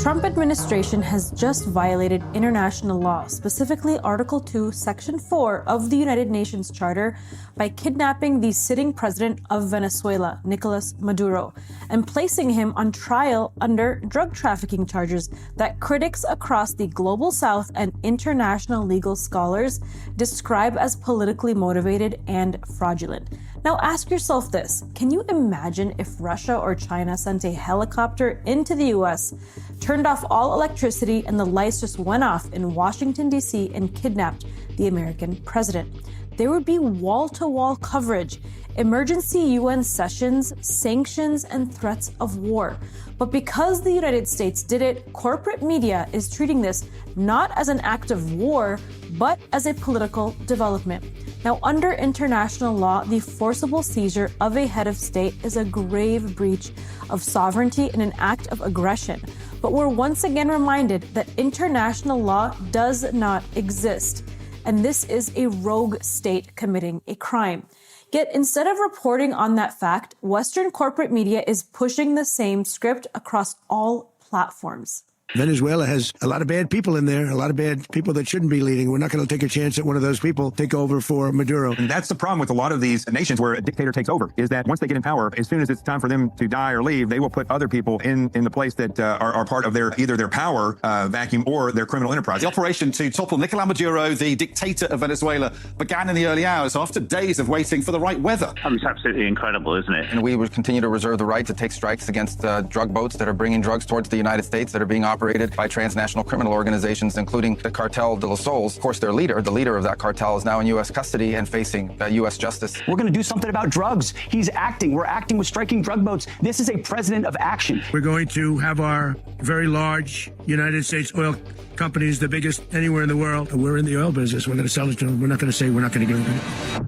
Trump administration has just violated international law, specifically Article 2, Section 4 of the United Nations Charter, by kidnapping the sitting president of Venezuela, Nicolás Maduro, and placing him on trial under drug trafficking charges that critics across the global south and international legal scholars describe as politically motivated and fraudulent. Now ask yourself this: can you imagine if Russia or China sent a helicopter into the US, turned off all electricity, and the lights just went off in Washington, D.C. and kidnapped the American president? There would be wall-to-wall coverage, emergency UN sessions, sanctions, and threats of war. But because the United States did it, corporate media is treating this not as an act of war, but as a political development. Now, under international law, the forcible seizure of a head of state is a grave breach of sovereignty and an act of aggression. But we're once again reminded that international law does not exist, and this is a rogue state committing a crime. Yet instead of reporting on that fact, Western corporate media is pushing the same script across all platforms. Venezuela has a lot of bad people in there, a lot of bad people that shouldn't be leading. We're not going to take a chance that one of those people take over for Maduro. And that's the problem with a lot of these nations where a dictator takes over, is that once they get in power, as soon as it's time for them to die or leave, they will put other people in the place that are part of their either their power vacuum or their criminal enterprise. The operation to topple Nicolás Maduro, the dictator of Venezuela, began in the early hours after days of waiting for the right weather. It's absolutely incredible, isn't it? And we would continue to reserve the right to take strikes against drug boats that are bringing drugs towards the United States that are being operated by transnational criminal organizations, including the Cartel de los Sols. Of course, the leader of that cartel, is now in U.S. custody and facing U.S. justice. We're going to do something about drugs. He's acting. We're acting with striking drug boats. This is a president of action. We're going to have our very large United States oil companies, the biggest anywhere in the world. We're in the oil business. We're going to sell it to them. We're not going to say we're not going to give it.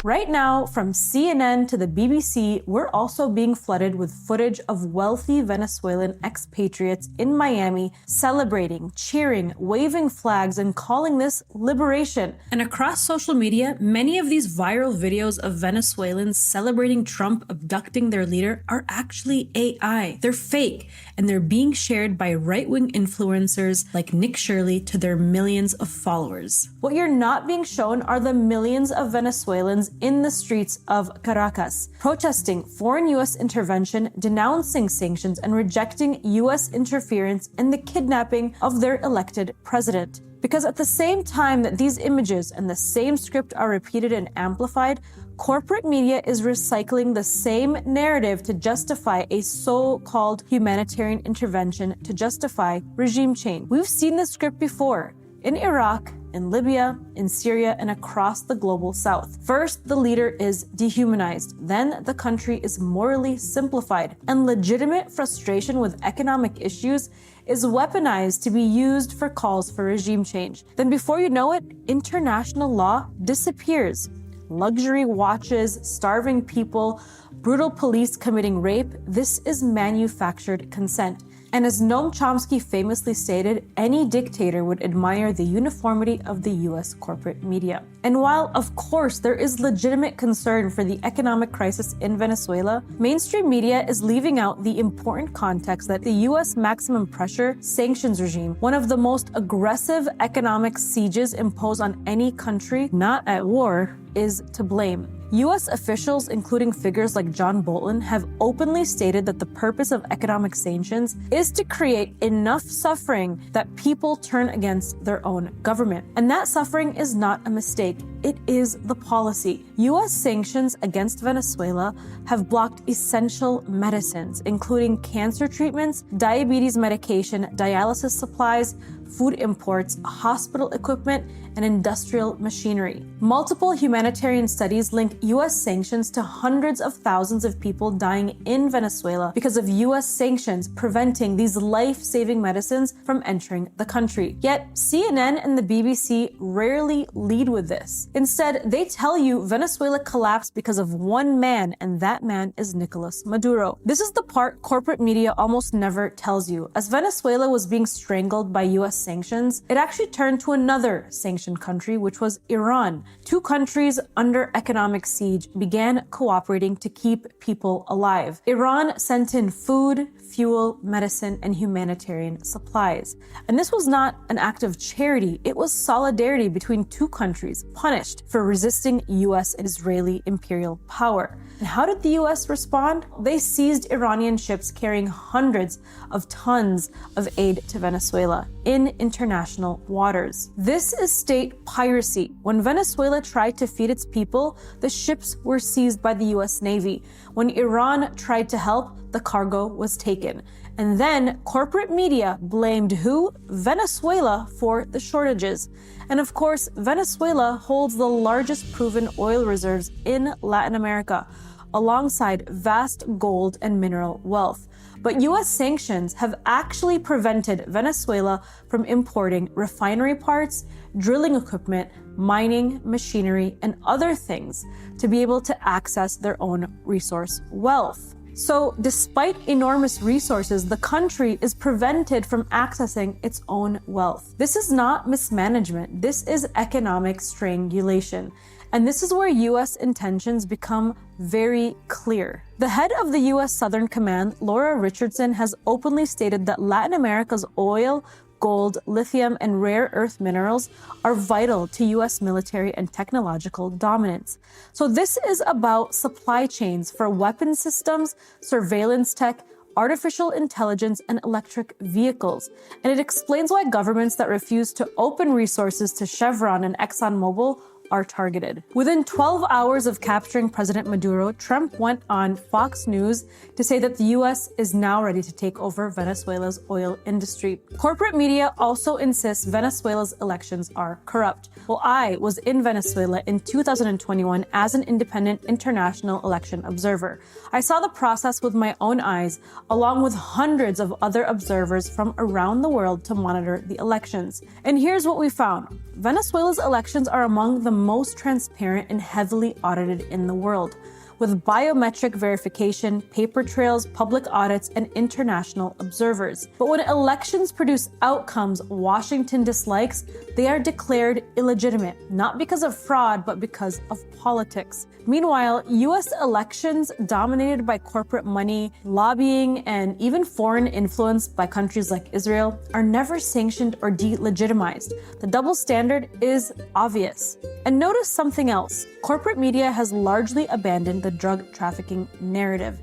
Right now, from CNN to the BBC, we're also being flooded with footage of wealthy Venezuelan expatriates in Miami celebrating, cheering, waving flags, and calling this liberation. And across social media, many of these viral videos of Venezuelans celebrating Trump abducting their leader are actually AI. They're fake, and they're being shared by right-wing influencers like Nick Shirley to their millions of followers. What you're not being shown are the millions of Venezuelans in the streets of Caracas, protesting foreign U.S. intervention, denouncing sanctions, and rejecting U.S. interference in the kidnapping of their elected president. Because at the same time that these images and the same script are repeated and amplified, corporate media is recycling the same narrative to justify a so-called humanitarian intervention, to justify regime change. We've seen this script before in Iraq, in Libya, in Syria, and across the global south. First, the leader is dehumanized. Then the country is morally simplified, and legitimate frustration with economic issues is weaponized to be used for calls for regime change. Then before you know it, international law disappears. Luxury watches, starving people, brutal police committing rape. This is manufactured consent. And as Noam Chomsky famously stated, any dictator would admire the uniformity of the US corporate media. And while, of course, there is legitimate concern for the economic crisis in Venezuela, mainstream media is leaving out the important context that the US maximum pressure sanctions regime, one of the most aggressive economic sieges imposed on any country not at war, is to blame. U.S. officials, including figures like John Bolton, have openly stated that the purpose of economic sanctions is to create enough suffering that people turn against their own government. And that suffering is not a mistake. It is the policy. U.S. sanctions against Venezuela have blocked essential medicines, including cancer treatments, diabetes medication, dialysis supplies, food imports, hospital equipment, and industrial machinery. Multiple humanitarian studies link U.S. sanctions to hundreds of thousands of people dying in Venezuela because of U.S. sanctions preventing these life-saving medicines from entering the country. Yet, CNN and the BBC rarely lead with this. Instead, they tell you Venezuela collapsed because of one man, and that man is Nicolás Maduro. This is the part corporate media almost never tells you. As Venezuela was being strangled by U.S. US sanctions, it actually turned to another sanctioned country, which was Iran. Two countries under economic siege began cooperating to keep people alive. Iran sent in food, fuel, medicine, and humanitarian supplies. And this was not an act of charity, it was solidarity between two countries punished for resisting US and Israeli imperial power. And how did the US respond? They seized Iranian ships carrying hundreds of tons of aid to Venezuela in international waters. This is state piracy. When Venezuela tried to feed its people, the ships were seized by the US Navy. When Iran tried to help, the cargo was taken. And then corporate media blamed who? Venezuela for the shortages. And of course, Venezuela holds the largest proven oil reserves in Latin America, alongside vast gold and mineral wealth. But US sanctions have actually prevented Venezuela from importing refinery parts, drilling equipment, mining, machinery, and other things to be able to access their own resource wealth. So despite enormous resources, the country is prevented from accessing its own wealth. This is not mismanagement. This is economic strangulation. And this is where US intentions become very clear. The head of the US Southern Command, Laura Richardson, has openly stated that Latin America's oil, gold, lithium, and rare earth minerals are vital to US military and technological dominance. So this is about supply chains for weapon systems, surveillance tech, artificial intelligence, and electric vehicles. And it explains why governments that refuse to open resources to Chevron and ExxonMobil are targeted. Within 12 hours of capturing President Maduro, Trump went on Fox News to say that the US is now ready to take over Venezuela's oil industry. Corporate media also insists Venezuela's elections are corrupt. Well, I was in Venezuela in 2021 as an independent international election observer. I saw the process with my own eyes, along with hundreds of other observers from around the world to monitor the elections. And here's what we found. Venezuela's elections are among the most transparent and heavily audited in the world, with biometric verification, paper trails, public audits, and international observers. But when elections produce outcomes Washington dislikes, they are declared illegitimate, not because of fraud, but because of politics. Meanwhile, US elections dominated by corporate money, lobbying, and even foreign influence by countries like Israel are never sanctioned or delegitimized. The double standard is obvious. And notice something else. Corporate media has largely abandoned the drug trafficking narrative.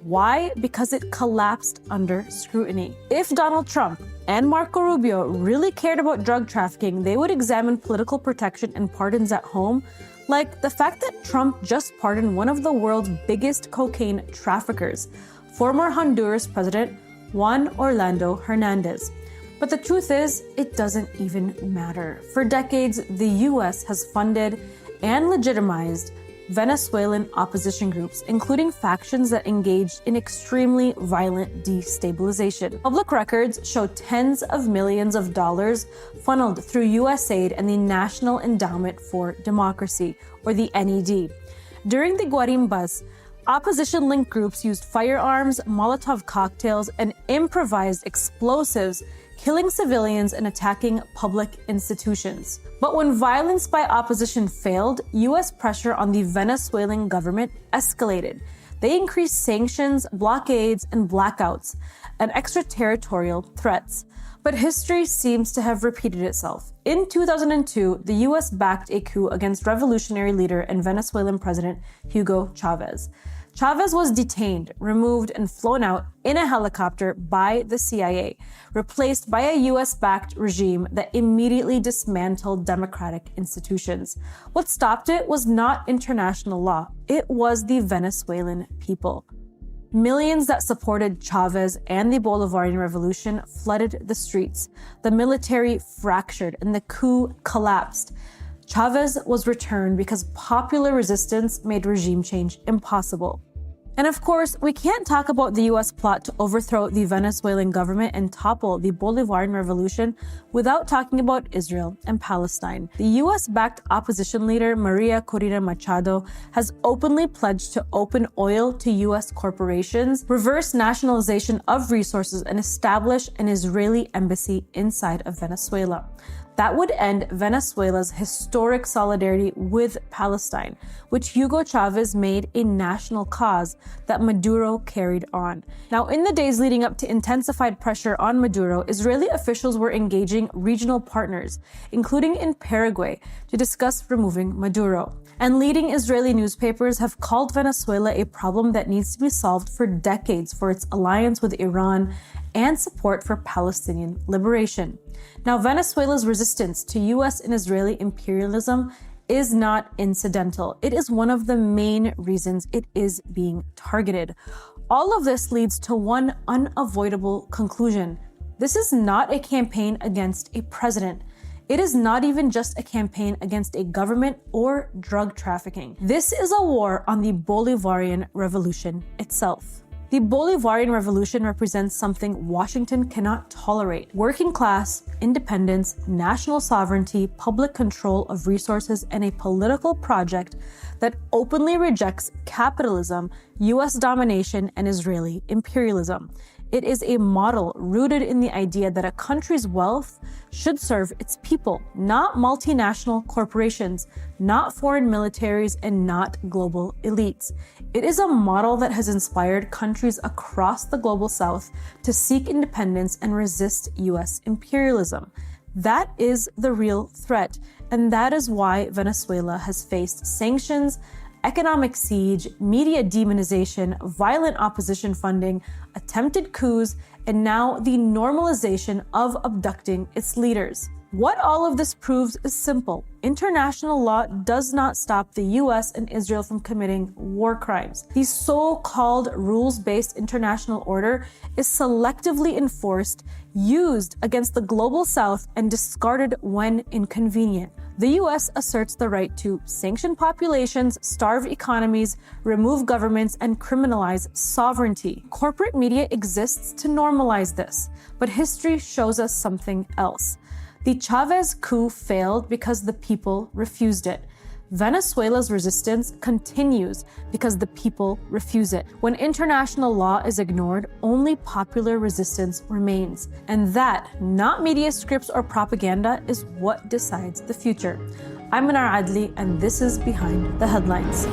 Why? Because it collapsed under scrutiny. If Donald Trump and Marco Rubio really cared about drug trafficking, they would examine political protection and pardons at home, like the fact that Trump just pardoned one of the world's biggest cocaine traffickers, former Honduras President Juan Orlando Hernandez. But the truth is, it doesn't even matter. For decades, the US has funded and legitimized Venezuelan opposition groups, including factions that engaged in extremely violent destabilization. Public records show tens of millions of dollars funneled through US aid and the National Endowment for Democracy, or the NED. During the Guarimbas, opposition-linked groups used firearms, Molotov cocktails, and improvised explosives, killing civilians and attacking public institutions. But when violence by opposition failed, US pressure on the Venezuelan government escalated. They increased sanctions, blockades, and blackouts, and extraterritorial threats. But history seems to have repeated itself. In 2002, the US backed a coup against revolutionary leader and Venezuelan President Hugo Chavez. Chavez was detained, removed, and flown out in a helicopter by the CIA, replaced by a US-backed regime that immediately dismantled democratic institutions. What stopped it was not international law. It was the Venezuelan people. Millions that supported Chavez and the Bolivarian Revolution flooded the streets. The military fractured and the coup collapsed. Chavez was returned because popular resistance made regime change impossible. And of course, we can't talk about the US plot to overthrow the Venezuelan government and topple the Bolivarian Revolution without talking about Israel and Palestine. The US-backed opposition leader Maria Corina Machado has openly pledged to open oil to US corporations, reverse nationalization of resources, and establish an Israeli embassy inside of Venezuela. That would end Venezuela's historic solidarity with Palestine, which Hugo Chavez made a national cause that Maduro carried on. Now, in the days leading up to intensified pressure on Maduro, Israeli officials were engaging regional partners, including in Paraguay, to discuss removing Maduro. And leading Israeli newspapers have called Venezuela a problem that needs to be solved for decades for its alliance with Iran and support for Palestinian liberation. Now, Venezuela's resistance to US and Israeli imperialism is not incidental. It is one of the main reasons it is being targeted. All of this leads to one unavoidable conclusion. This is not a campaign against a president. It is not even just a campaign against a government or drug trafficking. This is a war on the Bolivarian Revolution itself. The Bolivarian Revolution represents something Washington cannot tolerate: working class, independence, national sovereignty, public control of resources, and a political project that openly rejects capitalism, US domination, and Israeli imperialism. It is a model rooted in the idea that a country's wealth should serve its people, not multinational corporations, not foreign militaries, and not global elites. It is a model that has inspired countries across the global south to seek independence and resist US imperialism. That is the real threat, and that is why Venezuela has faced sanctions, economic siege, media demonization, violent opposition funding, attempted coups, and now the normalization of abducting its leaders. What all of this proves is simple. International law does not stop the US and Israel from committing war crimes. The so-called rules-based international order is selectively enforced, used against the global south, and discarded when inconvenient. The US asserts the right to sanction populations, starve economies, remove governments, and criminalize sovereignty. Corporate media exists to normalize this, but history shows us something else. The Chavez coup failed because the people refused it. Venezuela's resistance continues because the people refuse it. When international law is ignored, only popular resistance remains. And that, not media scripts or propaganda, is what decides the future. I'm Mnar Adley, and this is Behind the Headlines.